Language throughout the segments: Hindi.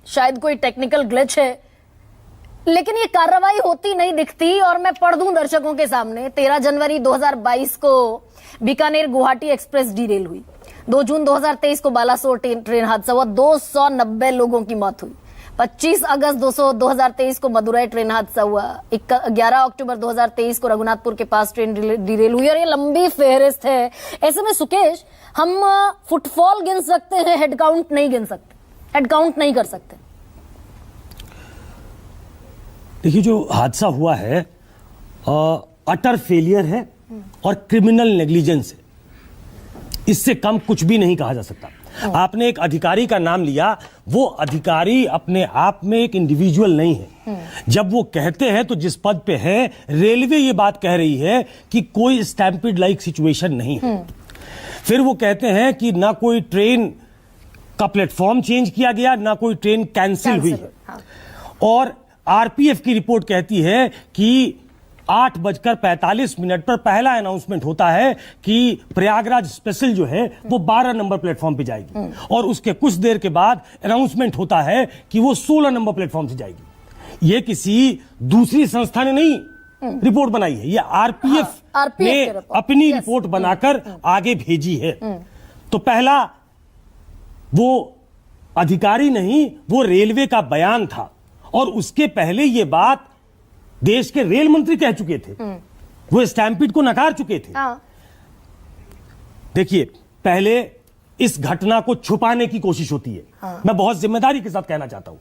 शायद कोई टेक्निकल ग्लिच है, लेकिन ये कार्रवाई होती नहीं दिखती। और मैं पढ़ दूं दर्शकों के सामने, 13 जनवरी 2022 को बीकानेर गुवाहाटी एक्सप्रेस डीरेल हुई। 2 जून 2023 को बालासोर ट्रेन हादसा हुआ, 290 लोगों की मौत हुई। 25 अगस्त 2023 को मदुरई ट्रेन हादसा हुआ। 11 अक्टूबर 2023 को रघुनाथपुर के पास ट्रेन डीरेल हुई। और ये लंबी फेहरिस्त है। ऐसे में सुकेश, हम फुटफॉल गिन सकते हैं, हेड काउंट नहीं गिन सकते, हेड काउंट नहीं कर सकते। देखिए, जो हादसा हुआ है अटर फेलियर है और क्रिमिनल नेग्लिजेंस है। इससे कम कुछ भी नहीं कहा जा सकता। आपने एक अधिकारी का नाम लिया, वो अधिकारी अपने आप में एक इंडिविजुअल नहीं है। जब वो कहते हैं तो जिस पद पे है, रेलवे ये बात कह रही है कि कोई स्टैम्पिड लाइक सिचुएशन नहीं है। फिर वो कहते हैं कि ना कोई ट्रेन का प्लेटफॉर्म चेंज किया गया, ना कोई ट्रेन कैंसिल हुई है। और आरपीएफ की रिपोर्ट कहती है कि 8:45 पर पहला अनाउंसमेंट होता है कि प्रयागराज स्पेशल जो है वो 12 नंबर प्लेटफॉर्म पे जाएगी, और उसके कुछ देर के बाद अनाउंसमेंट होता है कि वो 16 नंबर प्लेटफॉर्म से जाएगी। ये किसी दूसरी संस्था ने नहीं रिपोर्ट बनाई है, ये आरपीएफ ने अपनी रिपोर्ट बनाकर आगे भेजी है। तो पहला वो अधिकारी नहीं, वो रेलवे का बयान था। और उसके पहले ये बात देश के रेल मंत्री कह चुके थे, वो स्टैम्पिड को नकार चुके थे। देखिए, पहले इस घटना को छुपाने की कोशिश होती है। मैं बहुत जिम्मेदारी के साथ कहना चाहता हूं,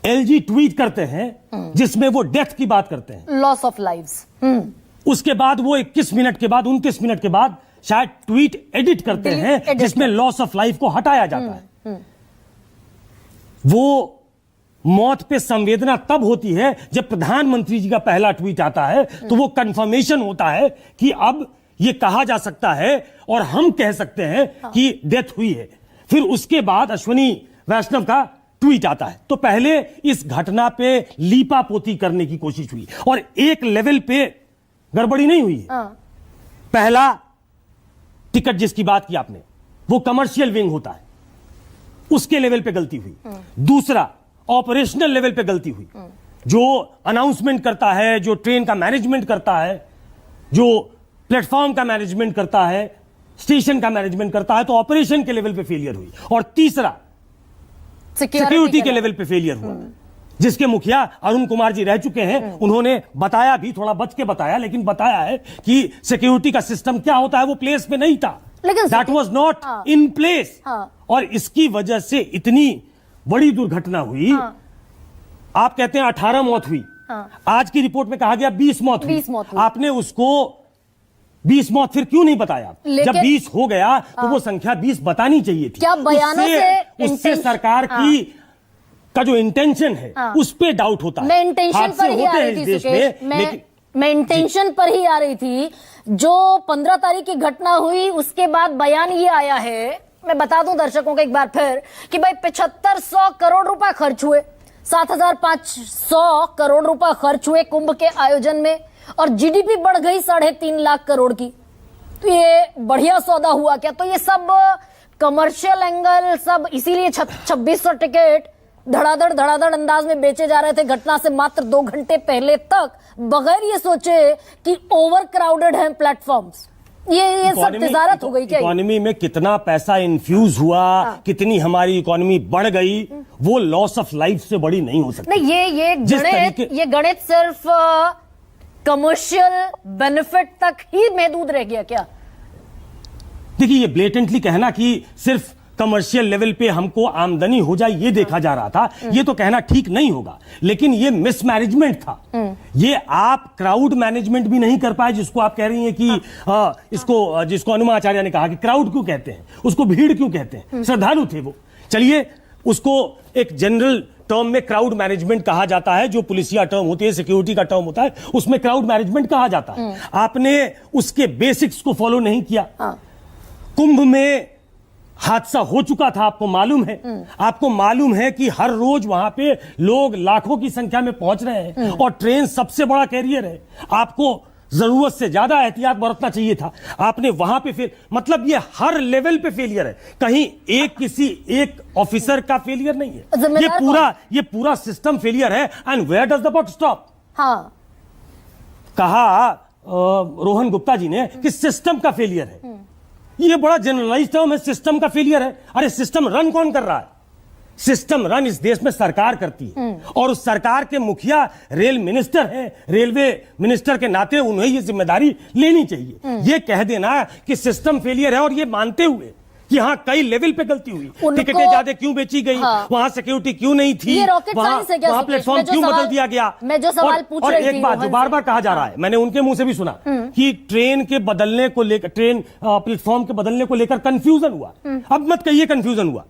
एलजी ट्वीट करते हैं जिसमें वो डेथ की बात करते हैं, लॉस ऑफ लाइव्स। उसके बाद वो 21 मिनट के बाद, 29 मिनट के बाद शायद ट्वीट एडिट करते हैं जिसमें लॉस ऑफ लाइफ को हटाया जाता है। वो मौत पे संवेदना तब होती है जब प्रधानमंत्री जी का पहला ट्वीट आता है, तो वो कंफर्मेशन होता है कि अब ये कहा जा सकता है और हम कह सकते हैं कि डेथ हुई है। फिर उसके बाद अश्विनी वैष्णव का ट्वीट आता है। तो पहले इस घटना पे लीपापोती करने की कोशिश हुई, और एक लेवल पे गड़बड़ी नहीं हुई है। पहला टिकट जिसकी बात की आपने, वो कमर्शियल विंग होता है, उसके लेवल पे गलती हुई। दूसरा, ऑपरेशनल लेवल पे गलती हुई। जो अनाउंसमेंट करता है, जो ट्रेन का मैनेजमेंट करता है, जो प्लेटफॉर्म का मैनेजमेंट करता है, स्टेशन का मैनेजमेंट करता है, तो ऑपरेशन के लेवल पे फेलियर हुई। और तीसरा, सिक्योरिटी के लेवल पे फेलियर हुआ, जिसके मुखिया अरुण कुमार जी रह चुके हैं। उन्होंने बताया भी, थोड़ा बच के बताया, लेकिन बताया है कि सिक्योरिटी का सिस्टम क्या होता है वो प्लेस पे नहीं था, that was not in place. और इसकी वजह से इतनी बड़ी दुर्घटना हुई। आप कहते हैं 18 मौत हुई, आज की रिपोर्ट में कहा गया 20 मौत हुई। आपने उसको 20 मौत फिर क्यों नहीं बताया? जब 20 हो गया तो वो संख्या 20 बतानी चाहिए थी। क्या बयानों से उससे सरकार की का जो इंटेंशन है उस पे डाउट होता है। मैं इंटेंशन पर ही आ रही थी सुकेश, मैं इंटेंशन पर ही आ रही थी। जो 15 तारीख की घटना हुई, उसके बाद बयान ये आया है, मैं बता दूं दर्शकों को एक बार फिर, कि भाई 7500 करोड़ रुपए खर्च हुए, 7500 करोड़ रुपए खर्च हुए कुंभ के आयोजन में, और जीडीपी बढ़ गई 3.5 लाख करोड़ की। तो ये बढ़िया सौदा हुआ क्या? तो ये सब कमर्शियल एंगल, सब इसीलिए 2600 टिकट धड़ाधड़ अंदाज में बेचे जा रहे थे घटना से मात्र 2 घंटे पहले तक, बगैर ये सोचे कि ओवर क्राउडेड हैं प्लेटफॉर्म्स। ये सब तिजारत हो गई क्या? इकोनॉमी में कितना पैसा इन्फ्यूज हुआ, कितनी हमारी इकोनॉमी बढ़ गई, वो लॉस ऑफ लाइफ से बड़ी नहीं हो सकती। नहीं, ये गणित सिर्फ कमर्शियल बेनिफिट तक ही महदूद रह गया क्या? देखिए, ये ब्लेटेंटली कहना कि सिर्फ कमर्शियल लेवल पे हमको आमदनी हो जाए ये देखा जा रहा था, ये तो कहना ठीक नहीं होगा। लेकिन ये मिसमैनेजमेंट था। ये आप क्राउड मैनेजमेंट भी नहीं कर पाए, जिसको आप कह रही हैं कि इसको, जिसको अनुमा आचार्य ने कहा कि क्राउड क्यों कहते हैं, उसको भीड़ क्यों कहते हैं, श्रद्धालु थे वो। चलिए, उसको एक जनरल टर्म में क्राउड मैनेजमेंट कहा जाता है, जो पुलिसिया टर्म होती है, सिक्योरिटी का टर्म होता है, उसमें क्राउड मैनेजमेंट कहा जाता है। आपने उसके बेसिक्स को फॉलो नहीं किया। कुंभ में हादसा हो चुका था, आपको मालूम है। आपको मालूम है कि हर रोज वहां पे लोग लाखों की संख्या में पहुंच रहे हैं, और ट्रेन सबसे बड़ा कैरियर है। आपको जरूरत से ज्यादा एहतियात बरतना चाहिए था आपने वहां पे। फिर मतलब ये हर लेवल पे फेलियर है, कहीं एक ऑफिसर का फेलियर नहीं है, ये पूरा सिस्टम फेलियर है। And where does the buck stop? हाँ, कहा रोहन गुप्ता जी ने कि सिस्टम का फेलियर है। ये बड़ा जनरलाइज टर्म है, सिस्टम का फेलियर है। अरे सिस्टम रन कौन कर रहा है? सिस्टम रन इस देश में सरकार करती है, और उस सरकार के मुखिया रेल मिनिस्टर हैं। रेलवे मिनिस्टर के नाते उन्हें ये जिम्मेदारी लेनी चाहिए। ये कह देना कि सिस्टम फेलियर है और ये मानते हुए कि हाँ कई लेवल पे गलती हुई, टिकटें ज्यादा क्यों बेची गई, वहां सिक्योरिटी क्यों नहीं थी, ये रॉकेट साइंस है क्या? वहां प्लेटफॉर्म क्यों बदल दिया गया? मैं जो सवाल पूछ रही थी, और एक बात जो बार बार कहा जा रहा है, मैंने उनके मुंह से भी सुना कि ट्रेन के बदलने को लेकर, ट्रेन प्लेटफॉर्म के बदलने को लेकर कंफ्यूजन हुआ। अब मत कहिए कंफ्यूजन हुआ,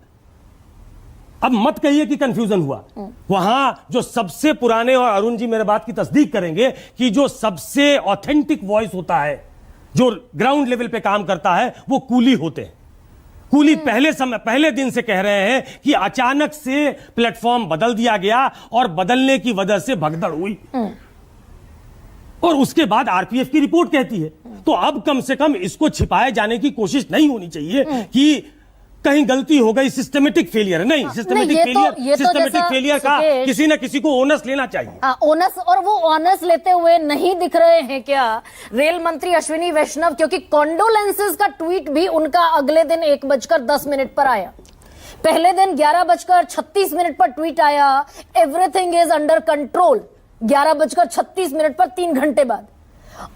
अब मत कहिए कि कंफ्यूजन हुआ। वहां जो सबसे पुराने, और अरुण जी मेरे बात की तस्दीक करेंगे, कि जो सबसे ऑथेंटिक वॉइस होता है, जो ग्राउंड लेवल पे काम करता है, वो कूली होते हैं। कूली पहले दिन से कह रहे हैं कि अचानक से प्लेटफॉर्म बदल दिया गया और बदलने की वजह से भगदड़ हुई, और उसके बाद आरपीएफ की रिपोर्ट कहती है। तो अब कम से कम इसको छिपाए जाने की कोशिश नहीं होनी चाहिए कि कहीं गलती हो गई, सिस्टमेटिक फेलियर है। नहीं, सिस्टमेटिक फेलियर का किसी न किसी को ओनस लेना चाहिए। ओनस, और वो ओनस लेते हुए नहीं दिख रहे हैं क्या रेल मंत्री अश्विनी वैष्णव? क्योंकि कॉन्डोलेंसेस का ट्वीट भी उनका अगले दिन 1:10 पर आया। पहले दिन 11:36 पर ट्वीट आया, एवरीथिंग इज अंडर कंट्रोल, 11:36 पर 3 घंटे बाद।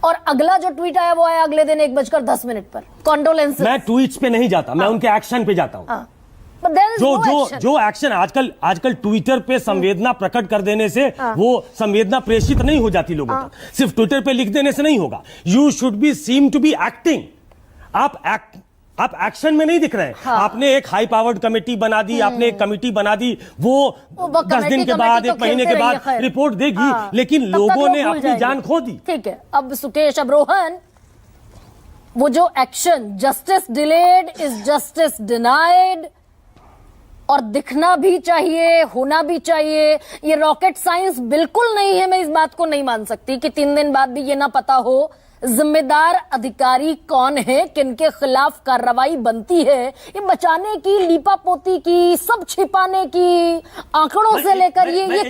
और अगला जो ट्वीट आया वो आया अगले दिन 1:10 पर, कॉन्डोलेंसेस। मैं ट्वीट्स पे नहीं जाता, मैं उनके एक्शन पे जाता हूं। जो एक्शन आजकल ट्विटर पे संवेदना प्रकट कर देने से वो संवेदना प्रेषित नहीं हो जाती लोगों तक। सिर्फ ट्विटर पे लिख देने से नहीं होगा। You should be seem to be acting. आप एक्शन में नहीं दिख रहे हैं। आपने एक हाई पावर्ड कमेटी बना दी, आपने एक कमिटी बना दी, वो 10 दिन के बाद, 1 महीने के बाद रिपोर्ट देगी, लेकिन लोगों ने अपनी जान खो दी। ठीक है, अब सुकेश, अब रोहन, वो जो action, justice delayed is justice denied, और दिखना भी चाहिए, होना भी चाहिए। ये रॉकेट साइंस बिल्कुल नहीं है। मैं इस बात को नहीं मान सकती कि 3 दिन बाद भी ये ना पता हो जिम्मेदार अधिकारी कौन है, किनके खिलाफ कार्रवाई बनती है। ये बचाने की, लीपापोती की, सब छिपाने की, आंकड़ों से लेकर ये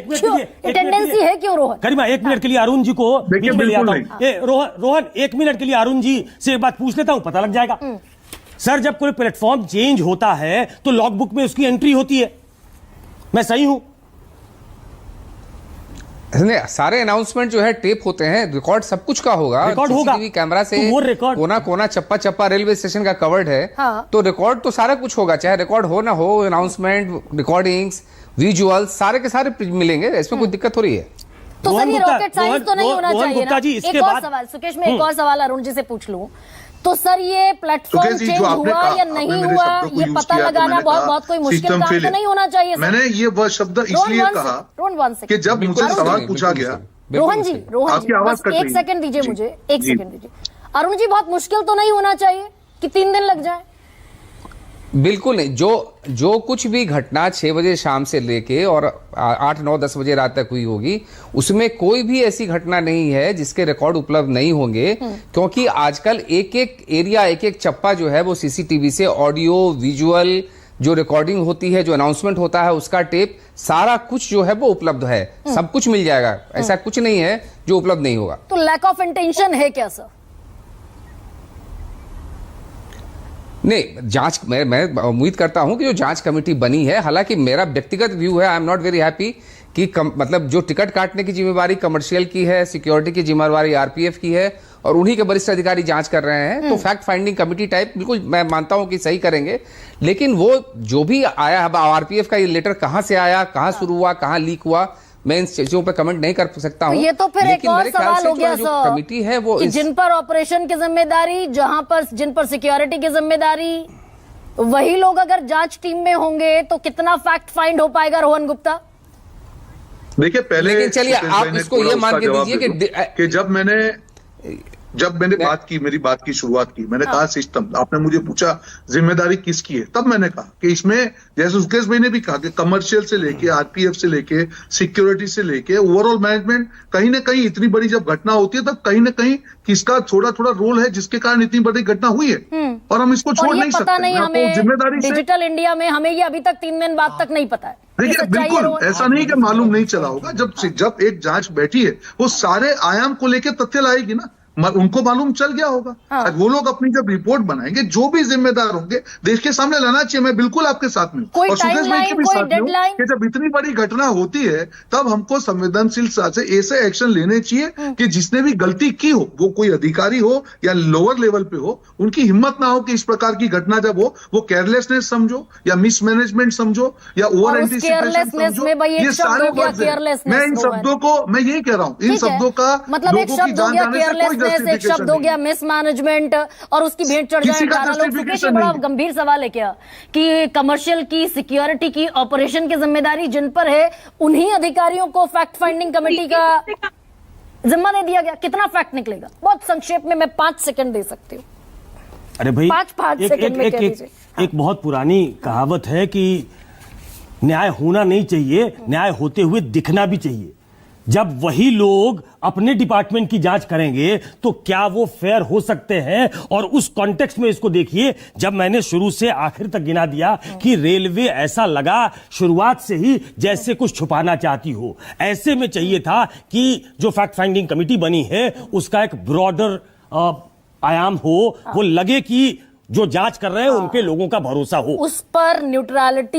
टेंडेंसी है क्यों रोहन? गरिमा, 1 मिनट के लिए अरुण जी को ले आता हूं। रोहन 1 मिनट के लिए अरुण जी से एक बात पूछ लेता हूं, पता लग जाएगा। सर, जब कोई प्लेटफॉर्म चेंज होता है तो लॉगबुक में उसकी एंट्री होती है, मैं सही हूं? सारे अनाउंसमेंट जो है टेप होते हैं, रिकॉर्ड सब कुछ का होगा, रिकॉर्ड होगा कैमरा से। तो वो रिकॉर्ड कोना कोना, चप्पा चप्पा रेलवे स्टेशन का कवर्ड है। हाँ। तो रिकॉर्ड तो सारा कुछ होगा, चाहे रिकॉर्ड हो ना हो, अनाउंसमेंट, रिकॉर्डिंग्स, विजुअल सारे के सारे मिलेंगे, इसमें कोई दिक्कत हो रही है? तो सर ये रॉकेट साइंस तो नहीं होना चाहिए ना? एक और सवाल सुकेश, में एक और सवाल अरुण जी से पूछ लूं, तो सर ये प्लेटफॉर्म चेंज हुआ या नहीं हुआ, ये पता लगाना बहुत कोई मुश्किल काम तो नहीं होना चाहिए। मैंने ये वह शब्द इसलिए कहा कि जब मुझे सवाल पूछा गया। रोहन जी, एक सेकंड दीजिए मुझे, एक सेकंड दीजिए। अरुण जी, बहुत मुश्किल तो नहीं होना चाहिए कि 3 दिन लग जाए? बिल्कुल नहीं। जो कुछ भी घटना 6 बजे शाम से लेके और 8, 9, 10 बजे रात तक हुई होगी, उसमें कोई भी ऐसी घटना नहीं है जिसके रिकॉर्ड उपलब्ध नहीं होंगे, क्योंकि आजकल एक एक एरिया, एक एक चप्पा जो है वो सीसीटीवी से ऑडियो, विजुअल, जो रिकॉर्डिंग होती है, जो अनाउंसमेंट होता है, उसका टेप, सारा कुछ जो है वो उपलब्ध है। सब कुछ मिल जाएगा, ऐसा कुछ नहीं है जो उपलब्ध नहीं होगा। तो लैक ऑफ इंटेंशन है क्या सर? नहीं, जांच, मैं उम्मीद करता हूं कि जो जांच कमेटी बनी है, हालांकि मेरा व्यक्तिगत व्यू है, I am not very happy कि मतलब जो टिकट काटने की जिम्मेवारी कमर्शियल की है, सिक्योरिटी की जिम्मेवारी आरपीएफ की है, और उन्हीं के वरिष्ठ अधिकारी जांच कर रहे हैं। तो फैक्ट फाइंडिंग कमेटी टाइप बिल्कुल मैं मानता हूं कि सही करेंगे, लेकिन वो जो भी आया, आरपीएफ का ये लेटर कहां से आया, कहां शुरू हुआ, कहां लीक हुआ, मैं इन चीजों पर कमेंट नहीं कर सकता हूं। ये तो फिर एक और सवाल हो गया जो कमेटी है वो जिन पर ऑपरेशन की जिम्मेदारी, जिन पर सिक्योरिटी की जिम्मेदारी, वही लोग अगर जांच टीम में होंगे तो कितना फैक्ट फाइंड हो पाएगा रोहन गुप्ता? देखिए, पहले चलिए आप इसको ये मान के दीजिए कि जब मैंने जब मैंने मेरी बात की शुरुआत की, मैंने कहा सिस्टम, आपने मुझे पूछा जिम्मेदारी किसकी है, तब मैंने कहा कि इसमें जैसे सुकेश भाई ने भी कहा कि कमर्शियल से लेके आरपीएफ से लेके सिक्योरिटी से लेके ओवरऑल मैनेजमेंट, कहीं ना कहीं इतनी बड़ी जब घटना होती है तब कहीं ना कहीं किसका थोड़ा थोड़ा रोल है जिसके कारण इतनी बड़ी घटना हुई है, और हम इसको छोड़ नहीं सकते। नहीं हमें जिम्मेदारी डिजिटल इंडिया में हमें ये अभी तक 3 दिन बाद तक नहीं पता है। देखिए बिल्कुल ऐसा नहीं कि मालूम नहीं चला होगा। जब एक जांच बैठी है वो सारे आयाम को लेकर तथ्य लाएगी ना, उनको मालूम चल गया होगा। हाँ। वो लोग अपनी जब रिपोर्ट बनाएंगे, जो भी जिम्मेदार होंगे देश के सामने लाना चाहिए। मैं बिल्कुल आपके साथ में हूं। कोई और सुकेश भाई के भी कोई साथ में हूं डेडलाइन कि जब इतनी बड़ी घटना होती है तब हमको संवेदनशीलता से ऐसे एक्शन लेने चाहिए कि जिसने भी गलती की हो, वो कोई अधिकारी हो या लोअर लेवल पे हो, उनकी हिम्मत ना हो कि इस प्रकार की घटना जब हो वो केयरलेसनेस समझो या मिसमैनेजमेंट समझो या ओवर एंटिसिपेशन समझो। ये सारे वर्ड्स हैं। मैं इन शब्दों को, मैं यही कह रहा हूं, इन शब्दों का मतलब एक लोगों की शब्द हो जान गया जाने से कोई केयरलेसनेस, एक शब्द हो गया मिसमैनेजमेंट, और उसकी भेंट चढ़ जाए 18 लोग। सुकेश, ये बड़ा गंभीर सवाल है क्या कि कमर्शियल की, सिक्योरिटी की, ऑपरेशन की जिम्मेदारी जिन पर है उन्हीं अधिकारियों को फैक्ट फाइंडिंग कमेटी का जिम्मा दे दिया गया? कितना फैक्ट निकलेगा? बहुत संक्षेप में, मैं 5 सेकंड दे सकती हूँ। अरे भाई, 5 सेकंड में कह दीजिए। एक बहुत पुरानी कहावत है कि न्याय होना नहीं चाहिए, न्याय होते हुए दिखना भी चाहिए। जब वही लोग अपने डिपार्टमेंट की जांच करेंगे तो क्या वो फेयर हो सकते हैं? और उस कॉन्टेक्स्ट में इसको देखिए, जब मैंने शुरू से आखिर तक गिना दिया कि रेलवे ऐसा लगा शुरुआत से ही जैसे कुछ छुपाना चाहती हो। ऐसे में चाहिए था कि जो फैक्ट फाइंडिंग कमेटी बनी है उसका एक ब्रॉडर आयाम हो, वो लगे कि जो जांच कर रहे हैं उन पे लोगों का भरोसा हो, उस पर न्यूट्रलिटी